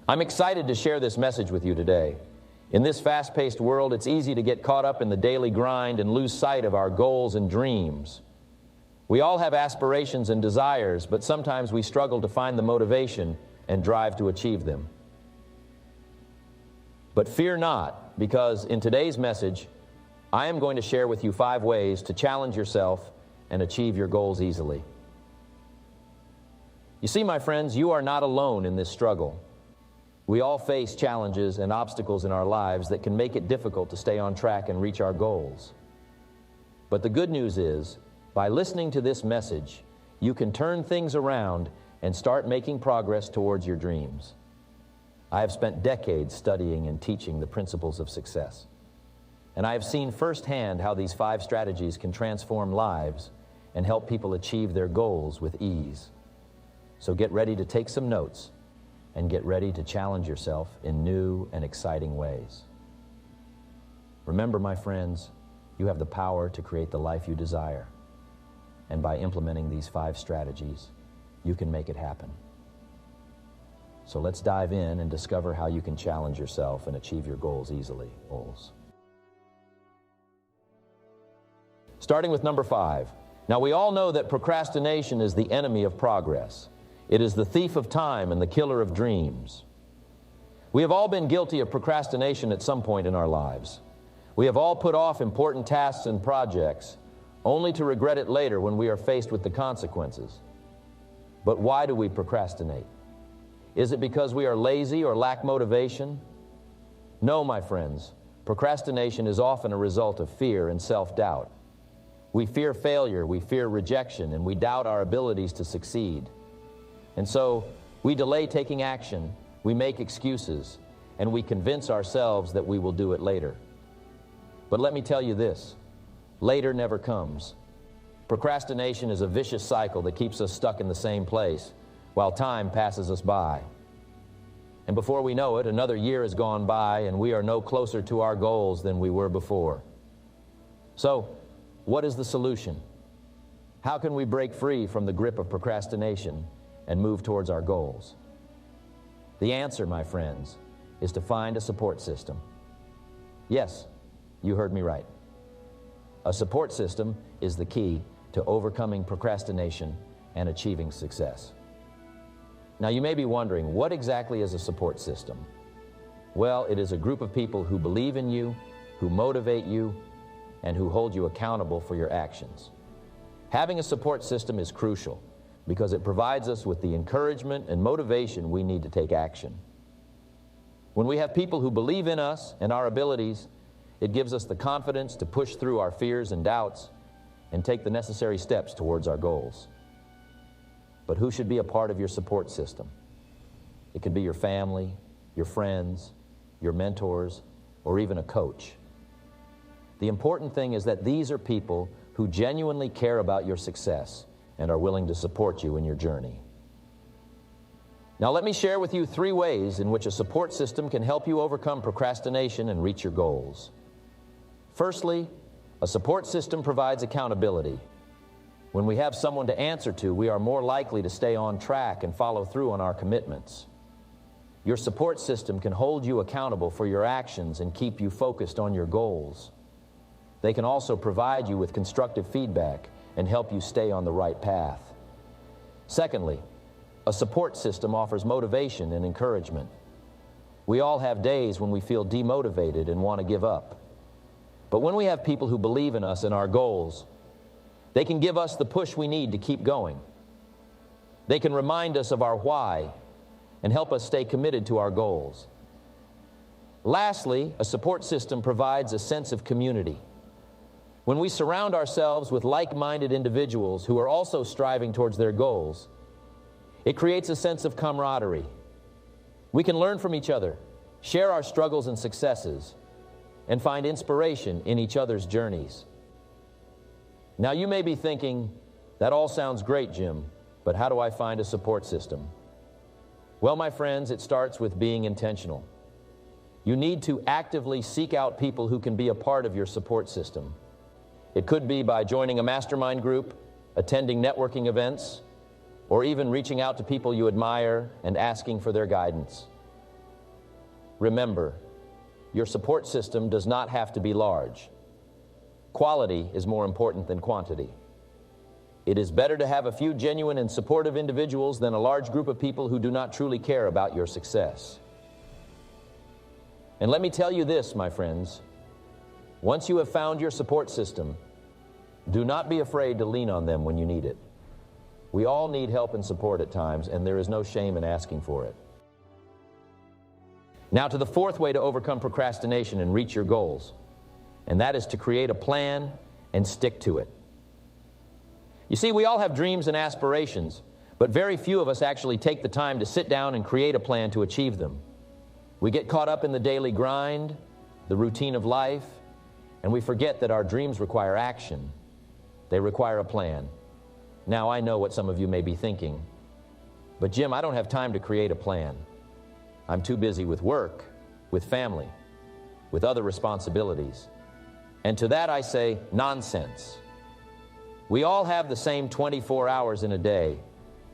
I'm excited to share this message with you today. In this fast-paced world, it's easy to get caught up in the daily grind and lose sight of our goals and dreams. We all have aspirations and desires, but sometimes we struggle to find the motivation and drive to achieve them. But fear not, because in today's message, I am going to share with you 5 ways to challenge yourself and achieve your goals easily. You see, my friends, you are not alone in this struggle. We all face challenges and obstacles in our lives that can make it difficult to stay on track and reach our goals. But the good news is, by listening to this message, you can turn things around and start making progress towards your dreams. I have spent decades studying and teaching the principles of success, and I have seen firsthand how these 5 strategies can transform lives and help people achieve their goals with ease. So get ready to take some notes and get ready to challenge yourself in new and exciting ways. Remember, my friends, you have the power to create the life you desire. And by implementing these 5 strategies, you can make it happen. So let's dive in and discover how you can challenge yourself and achieve your goals easily. Starting with number 5. Now, we all know that procrastination is the enemy of progress. It is the thief of time and the killer of dreams. We have all been guilty of procrastination at some point in our lives. We have all put off important tasks and projects, only to regret it later when we are faced with the consequences. But why do we procrastinate? Is it because we are lazy or lack motivation? No, my friends. Procrastination is often a result of fear and self-doubt. We fear failure, we fear rejection, and we doubt our abilities to succeed. And so we delay taking action, we make excuses, and we convince ourselves that we will do it later. But let me tell you this, later never comes. Procrastination is a vicious cycle that keeps us stuck in the same place while time passes us by. And before we know it, another year has gone by and we are no closer to our goals than we were before. So, what is the solution? How can we break free from the grip of procrastination and move towards our goals? The answer, my friends, is to find a support system. Yes, you heard me right. A support system is the key to overcoming procrastination and achieving success. Now, you may be wondering, what exactly is a support system? Well, it is a group of people who believe in you, who motivate you, and who hold you accountable for your actions. Having a support system is crucial because it provides us with the encouragement and motivation we need to take action. When we have people who believe in us and our abilities, it gives us the confidence to push through our fears and doubts and take the necessary steps towards our goals. But who should be a part of your support system? It could be your family, your friends, your mentors, or even a coach. The important thing is that these are people who genuinely care about your success and are willing to support you in your journey. Now let me share with you 3 ways in which a support system can help you overcome procrastination and reach your goals. Firstly, a support system provides accountability. When we have someone to answer to, we are more likely to stay on track and follow through on our commitments. Your support system can hold you accountable for your actions and keep you focused on your goals. They can also provide you with constructive feedback and help you stay on the right path. Secondly, a support system offers motivation and encouragement. We all have days when we feel demotivated and want to give up. But when we have people who believe in us and our goals, they can give us the push we need to keep going. They can remind us of our why and help us stay committed to our goals. Lastly, a support system provides a sense of community. When we surround ourselves with like-minded individuals who are also striving towards their goals, it creates a sense of camaraderie. We can learn from each other, share our struggles and successes, and find inspiration in each other's journeys. Now you may be thinking, that all sounds great, Jim, but how do I find a support system? Well, my friends, it starts with being intentional. You need to actively seek out people who can be a part of your support system. It could be by joining a mastermind group, attending networking events, or even reaching out to people you admire and asking for their guidance. Remember, your support system does not have to be large. Quality is more important than quantity. It is better to have a few genuine and supportive individuals than a large group of people who do not truly care about your success. And let me tell you this, my friends, once you have found your support system, do not be afraid to lean on them when you need it. We all need help and support at times, and there is no shame in asking for it. Now to the fourth way to overcome procrastination and reach your goals, and that is to create a plan and stick to it. You see, we all have dreams and aspirations, but very few of us actually take the time to sit down and create a plan to achieve them. We get caught up in the daily grind, the routine of life, and we forget that our dreams require action. They require a plan. Now, I know what some of you may be thinking, but Jim, I don't have time to create a plan. I'm too busy with work, with family, with other responsibilities. And to that I say, nonsense. We all have the same 24 hours in a day,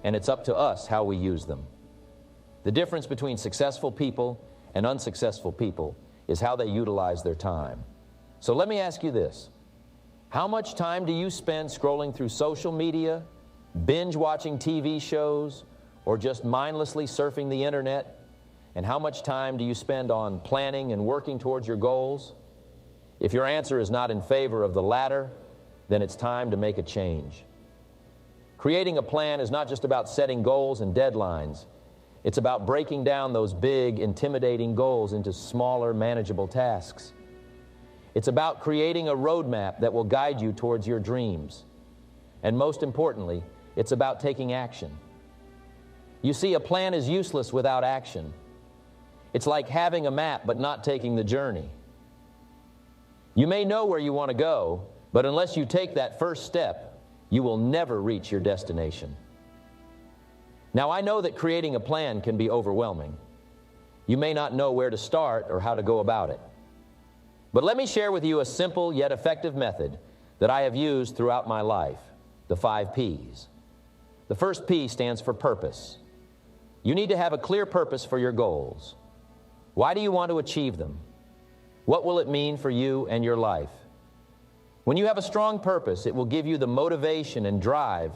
and it's up to us how we use them. The difference between successful people and unsuccessful people is how they utilize their time. So let me ask you this. How much time do you spend scrolling through social media, binge watching TV shows, or just mindlessly surfing the internet? And how much time do you spend on planning and working towards your goals? If your answer is not in favor of the latter, then it's time to make a change. Creating a plan is not just about setting goals and deadlines. It's about breaking down those big, intimidating goals into smaller, manageable tasks. It's about creating a roadmap that will guide you towards your dreams. And most importantly, it's about taking action. You see, a plan is useless without action. It's like having a map but not taking the journey. You may know where you want to go, but unless you take that first step, you will never reach your destination. Now, I know that creating a plan can be overwhelming. You may not know where to start or how to go about it. But let me share with you a simple yet effective method that I have used throughout my life, the 5 P's. The first P stands for purpose. You need to have a clear purpose for your goals. Why do you want to achieve them? What will it mean for you and your life? When you have a strong purpose, it will give you the motivation and drive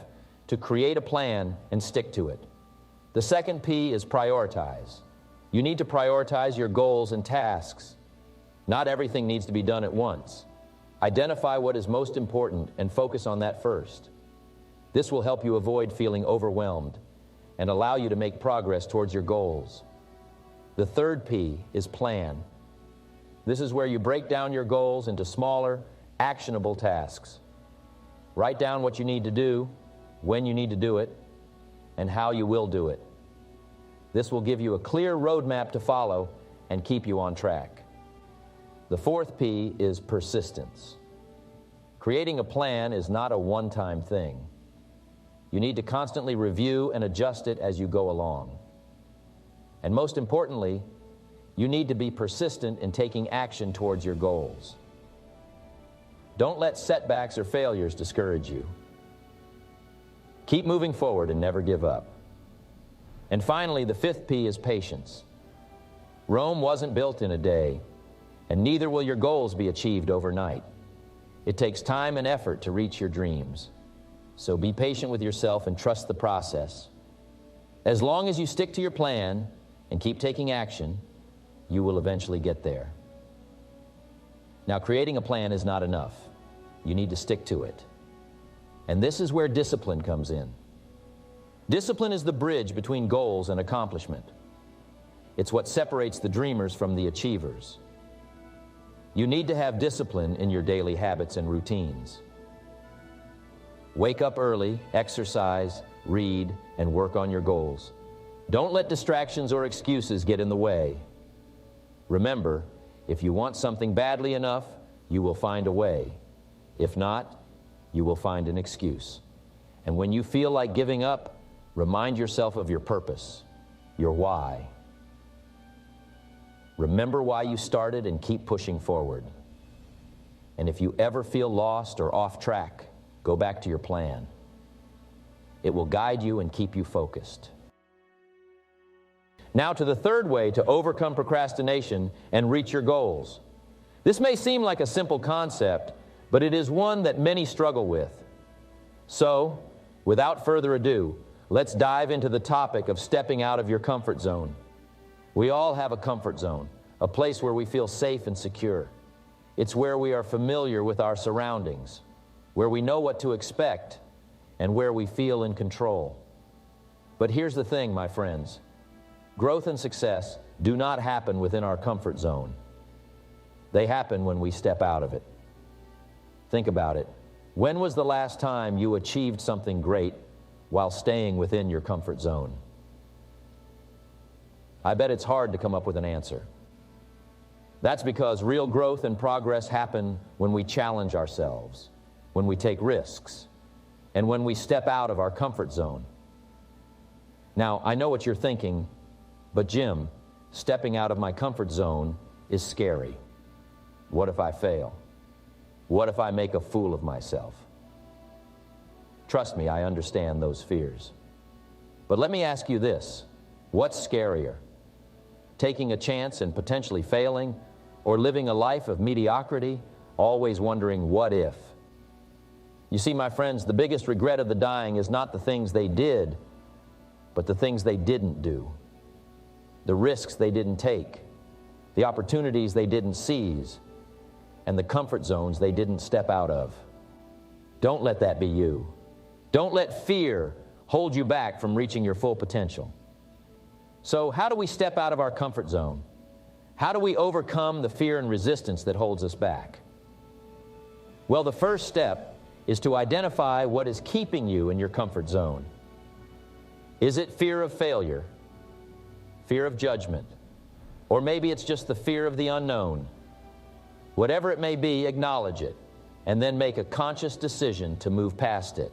to create a plan and stick to it. The second P is prioritize. You need to prioritize your goals and tasks. Not everything needs to be done at once. Identify what is most important and focus on that first. This will help you avoid feeling overwhelmed and allow you to make progress towards your goals. The third P is plan. This is where you break down your goals into smaller, actionable tasks. Write down what you need to do, when you need to do it, and how you will do it. This will give you a clear roadmap to follow and keep you on track. The fourth P is persistence. Creating a plan is not a one-time thing. You need to constantly review and adjust it as you go along. And most importantly, you need to be persistent in taking action towards your goals. Don't let setbacks or failures discourage you. Keep moving forward and never give up. And finally, the fifth P is patience. Rome wasn't built in a day, and neither will your goals be achieved overnight. It takes time and effort to reach your dreams. So be patient with yourself and trust the process. As long as you stick to your plan and keep taking action, you will eventually get there. Now, creating a plan is not enough. You need to stick to it. And this is where discipline comes in. Discipline is the bridge between goals and accomplishment. It's what separates the dreamers from the achievers. You need to have discipline in your daily habits and routines. Wake up early, exercise, read, and work on your goals. Don't let distractions or excuses get in the way. Remember, if you want something badly enough, you will find a way. If not, you will find an excuse. And when you feel like giving up, remind yourself of your purpose, your why. Remember why you started and keep pushing forward. And if you ever feel lost or off track, go back to your plan. It will guide you and keep you focused. Now to the third way to overcome procrastination and reach your goals. This may seem like a simple concept, but it is one that many struggle with. So, without further ado, let's dive into the topic of stepping out of your comfort zone. We all have a comfort zone, a place where we feel safe and secure. It's where we are familiar with our surroundings, where we know what to expect, and where we feel in control. But here's the thing, my friends. Growth and success do not happen within our comfort zone. They happen when we step out of it. Think about it. When was the last time you achieved something great while staying within your comfort zone? I bet it's hard to come up with an answer. That's because real growth and progress happen when we challenge ourselves, when we take risks, and when we step out of our comfort zone. Now, I know what you're thinking, but Jim, stepping out of my comfort zone is scary. What if I fail? What if I make a fool of myself? Trust me, I understand those fears. But let me ask you this. What's scarier? Taking a chance and potentially failing, or living a life of mediocrity, always wondering, what if? You see, my friends, the biggest regret of the dying is not the things they did, but the things they didn't do. The risks they didn't take, the opportunities they didn't seize, and the comfort zones they didn't step out of. Don't let that be you. Don't let fear hold you back from reaching your full potential. So how do we step out of our comfort zone? How do we overcome the fear and resistance that holds us back? Well, the first step is to identify what is keeping you in your comfort zone. Is it fear of failure? Fear of judgment? Or maybe it's just the fear of the unknown. Whatever it may be, acknowledge it, and then make a conscious decision to move past it.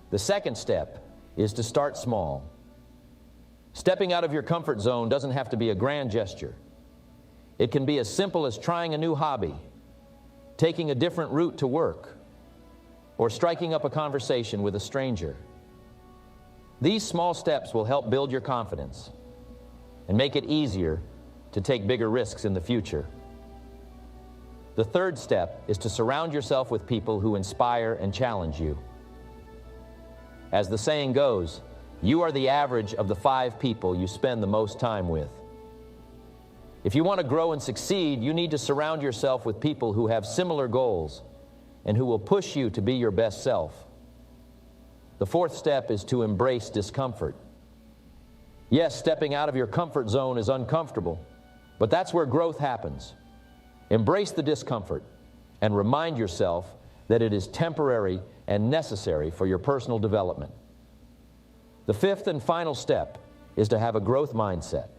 The second step is to start small. Stepping out of your comfort zone doesn't have to be a grand gesture. It can be as simple as trying a new hobby, taking a different route to work, or striking up a conversation with a stranger. These small steps will help build your confidence and make it easier to take bigger risks in the future. The third step is to surround yourself with people who inspire and challenge you. As the saying goes, you are the average of the 5 people you spend the most time with. If you want to grow and succeed, you need to surround yourself with people who have similar goals and who will push you to be your best self. The fourth step is to embrace discomfort. Yes, stepping out of your comfort zone is uncomfortable, but that's where growth happens. Embrace the discomfort and remind yourself that it is temporary and necessary for your personal development. The fifth and final step is to have a growth mindset.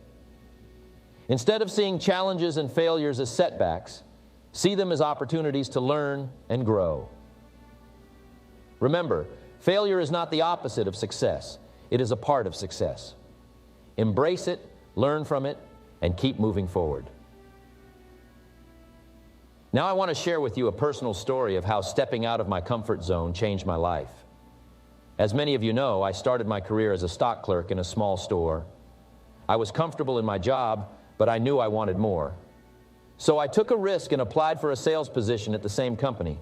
Instead of seeing challenges and failures as setbacks, see them as opportunities to learn and grow. Remember, failure is not the opposite of success. It is a part of success. Embrace it, learn from it, and keep moving forward. Now I want to share with you a personal story of how stepping out of my comfort zone changed my life. As many of you know, I started my career as a stock clerk in a small store. I was comfortable in my job, but I knew I wanted more. So I took a risk and applied for a sales position at the same company.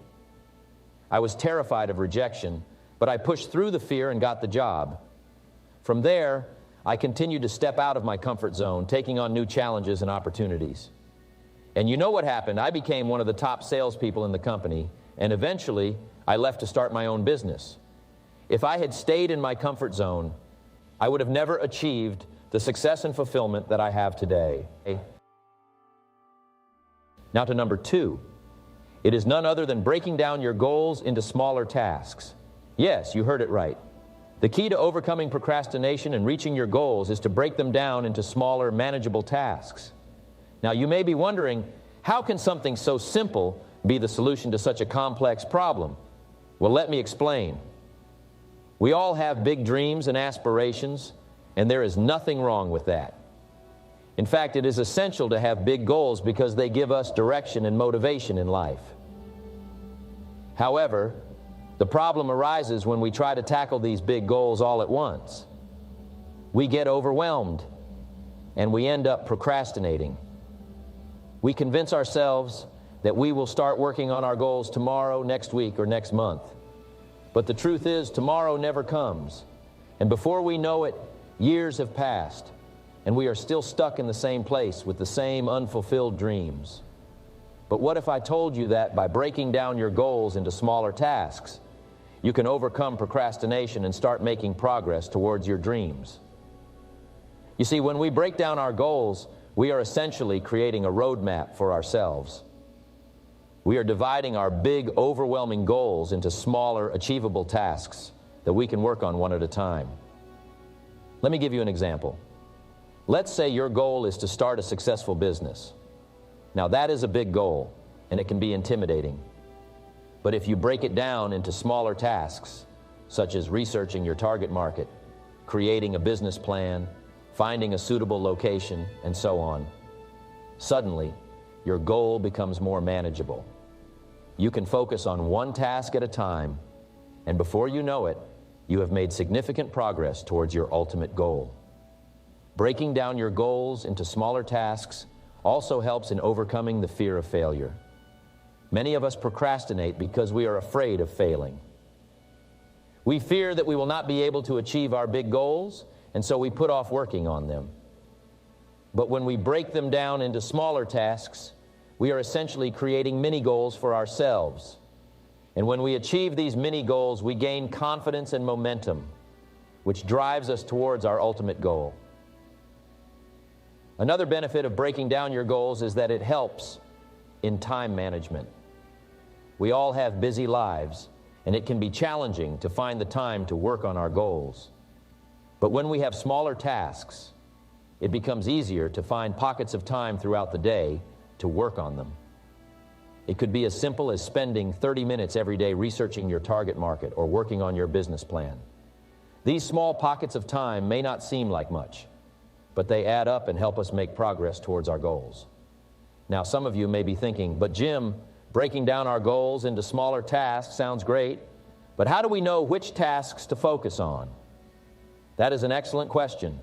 I was terrified of rejection, but I pushed through the fear and got the job. From there, I continued to step out of my comfort zone, taking on new challenges and opportunities. And you know what happened? I became one of the top salespeople in the company, and eventually I left to start my own business. If I had stayed in my comfort zone, I would have never achieved the success and fulfillment that I have today. Now to number 2. It is none other than breaking down your goals into smaller tasks. Yes, you heard it right. The key to overcoming procrastination and reaching your goals is to break them down into smaller, manageable tasks. Now, you may be wondering, how can something so simple be the solution to such a complex problem? Well, let me explain. We all have big dreams and aspirations, and there is nothing wrong with that. In fact, it is essential to have big goals because they give us direction and motivation in life. However, the problem arises when we try to tackle these big goals all at once. we get overwhelmed and we end up procrastinating. We convince ourselves that we will start working on our goals tomorrow, next week, or next month. But the truth is, tomorrow never comes. And before we know it, years have passed, and we are still stuck in the same place with the same unfulfilled dreams. But what if I told you that by breaking down your goals into smaller tasks, you can overcome procrastination and start making progress towards your dreams? You see, when we break down our goals, we are essentially creating a roadmap for ourselves. We are dividing our big, overwhelming goals into smaller, achievable tasks that we can work on one at a time. Let me give you an example. Let's say your goal is to start a successful business. Now, that is a big goal, and it can be intimidating. But if you break it down into smaller tasks, such as researching your target market, creating a business plan, finding a suitable location, and so on, suddenly, your goal becomes more manageable. You can focus on one task at a time, and before you know it, you have made significant progress towards your ultimate goal. Breaking down your goals into smaller tasks also helps in overcoming the fear of failure. Many of us procrastinate because we are afraid of failing. We fear that we will not be able to achieve our big goals, and so we put off working on them. But when we break them down into smaller tasks, we are essentially creating mini goals for ourselves. And when we achieve these mini goals, we gain confidence and momentum, which drives us towards our ultimate goal. Another benefit of breaking down your goals is that it helps in time management. We all have busy lives, and it can be challenging to find the time to work on our goals. But when we have smaller tasks, it becomes easier to find pockets of time throughout the day to work on them. It could be as simple as spending 30 minutes every day researching your target market or working on your business plan. These small pockets of time may not seem like much, but they add up and help us make progress towards our goals. Now, some of you may be thinking, but Jim, breaking down our goals into smaller tasks sounds great, but how do we know which tasks to focus on? That is an excellent question,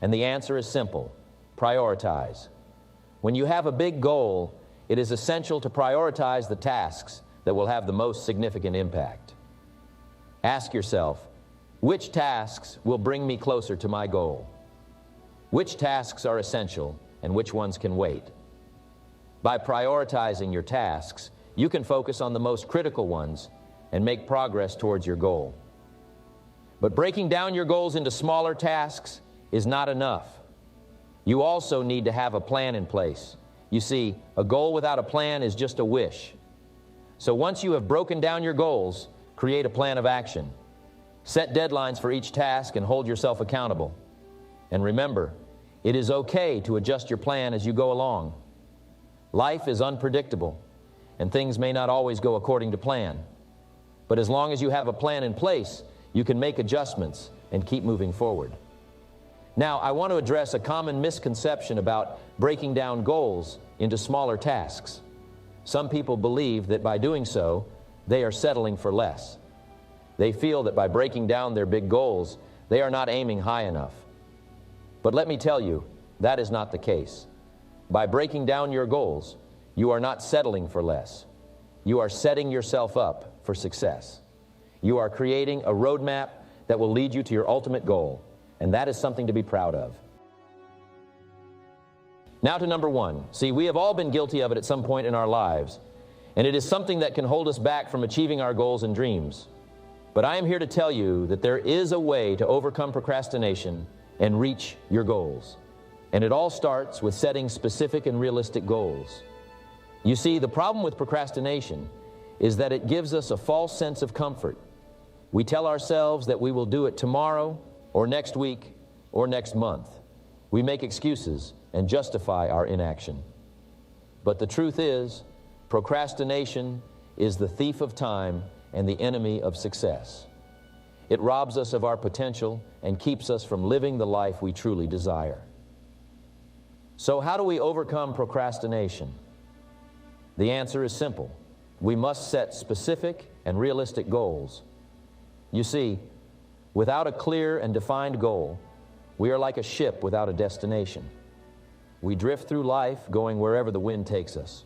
and the answer is simple: prioritize. When you have a big goal, it is essential to prioritize the tasks that will have the most significant impact. Ask yourself, which tasks will bring me closer to my goal? Which tasks are essential and which ones can wait? By prioritizing your tasks, you can focus on the most critical ones and make progress towards your goal. But breaking down your goals into smaller tasks is not enough. You also need to have a plan in place. You see, a goal without a plan is just a wish. So once you have broken down your goals, create a plan of action. Set deadlines for each task and hold yourself accountable. And remember, it is okay to adjust your plan as you go along. Life is unpredictable, and things may not always go according to plan. But as long as you have a plan in place, you can make adjustments and keep moving forward. Now, I want to address a common misconception about breaking down goals into smaller tasks. Some people believe that by doing so, they are settling for less. They feel that by breaking down their big goals, they are not aiming high enough. But let me tell you, that is not the case. By breaking down your goals, you are not settling for less. You are setting yourself up for success. You are creating a roadmap that will lead you to your ultimate goal, and that is something to be proud of. Now to number one. See, we have all been guilty of it at some point in our lives, and it is something that can hold us back from achieving our goals and dreams. But I am here to tell you that there is a way to overcome procrastination and reach your goals. And it all starts with setting specific and realistic goals. You see, the problem with procrastination is that it gives us a false sense of comfort. We tell ourselves that we will do it tomorrow, or next week, or next month. We make excuses and justify our inaction. But the truth is, procrastination is the thief of time and the enemy of success. It robs us of our potential and keeps us from living the life we truly desire. So how do we overcome procrastination? The answer is simple. We must set specific and realistic goals. You see, without a clear and defined goal, We are like a ship without a destination. We drift through life going wherever the wind takes us.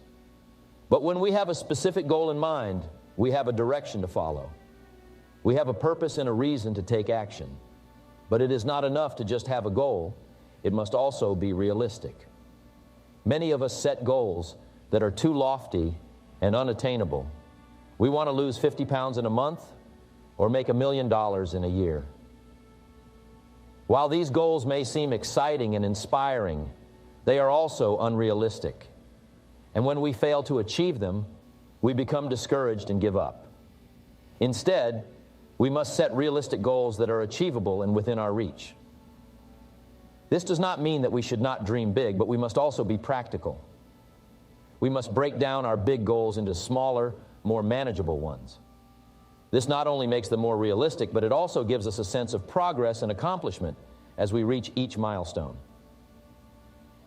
But when we have a specific goal in mind, we have a direction to follow. We have a purpose and a reason to take action. But it is not enough to just have a goal. It must also be realistic. Many of us set goals that are too lofty and unattainable. We want to lose 50 pounds in a month or make $1 million in a year. While these goals may seem exciting and inspiring, they are also unrealistic. And when we fail to achieve them, we become discouraged and give up. Instead, we must set realistic goals that are achievable and within our reach. This does not mean that we should not dream big, but we must also be practical. We must break down our big goals into smaller, more manageable ones. This not only makes them more realistic, but it also gives us a sense of progress and accomplishment as we reach each milestone.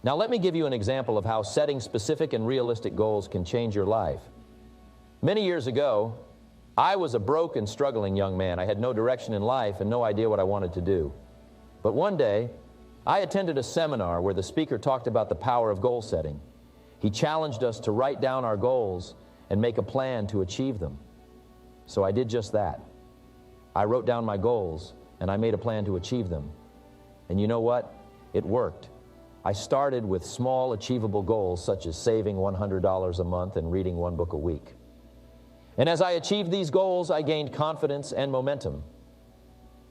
Now let me give you an example of how setting specific and realistic goals can change your life. Many years ago, I was a broke and struggling young man. I had no direction in life and no idea what I wanted to do. But one day, I attended a seminar where the speaker talked about the power of goal setting. He challenged us to write down our goals and make a plan to achieve them. So I did just that. I wrote down my goals and I made a plan to achieve them. And you know what? It worked. I started with small, achievable goals such as saving $100 a month and reading one book a week. And as I achieved these goals, I gained confidence and momentum.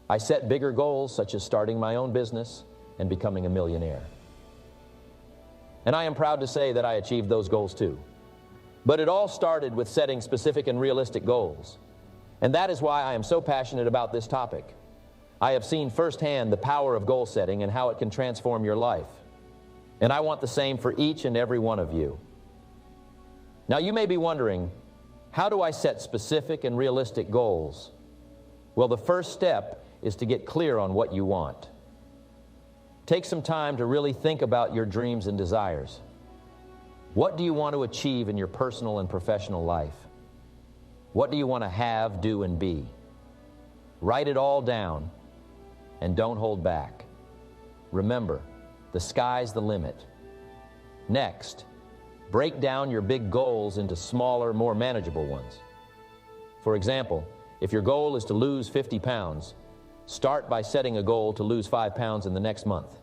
I set bigger goals such as starting my own business and becoming a millionaire. And I am proud to say that I achieved those goals too. But it all started with setting specific and realistic goals. And that is why I am so passionate about this topic. I have seen firsthand the power of goal setting and how it can transform your life. And I want the same for each and every one of you. Now you may be wondering, how do I set specific and realistic goals? Well, the first step is to get clear on what you want. Take some time to really think about your dreams and desires. What do you want to achieve in your personal and professional life? What do you want to have, do, and be? Write it all down and don't hold back. Remember, the sky's the limit. Next, break down your big goals into smaller, more manageable ones. For example, if your goal is to lose 50 pounds, start by setting a goal to lose 5 pounds in the next month.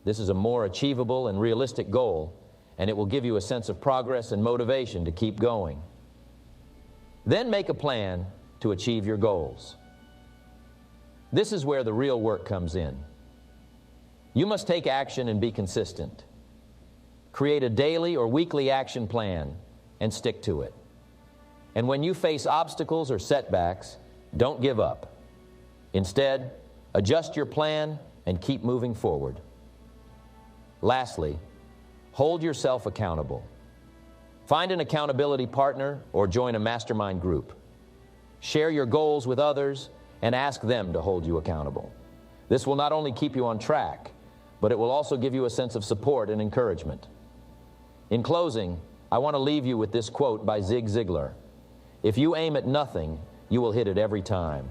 This is a more achievable and realistic goal, and it will give you a sense of progress and motivation to keep going. Then make a plan to achieve your goals. This is where the real work comes in. You must take action and be consistent. Create a daily or weekly action plan and stick to it. And when you face obstacles or setbacks, don't give up. Instead, adjust your plan and keep moving forward. Lastly, hold yourself accountable. Find an accountability partner or join a mastermind group. Share your goals with others and ask them to hold you accountable. This will not only keep you on track, but it will also give you a sense of support and encouragement. In closing, I want to leave you with this quote by Zig Ziglar. If you aim at nothing, you will hit it every time.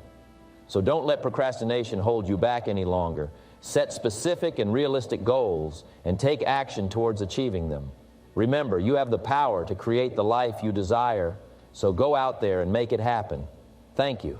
So don't let procrastination hold you back any longer. Set specific and realistic goals and take action towards achieving them. Remember, you have the power to create the life you desire, so go out there and make it happen. Thank you.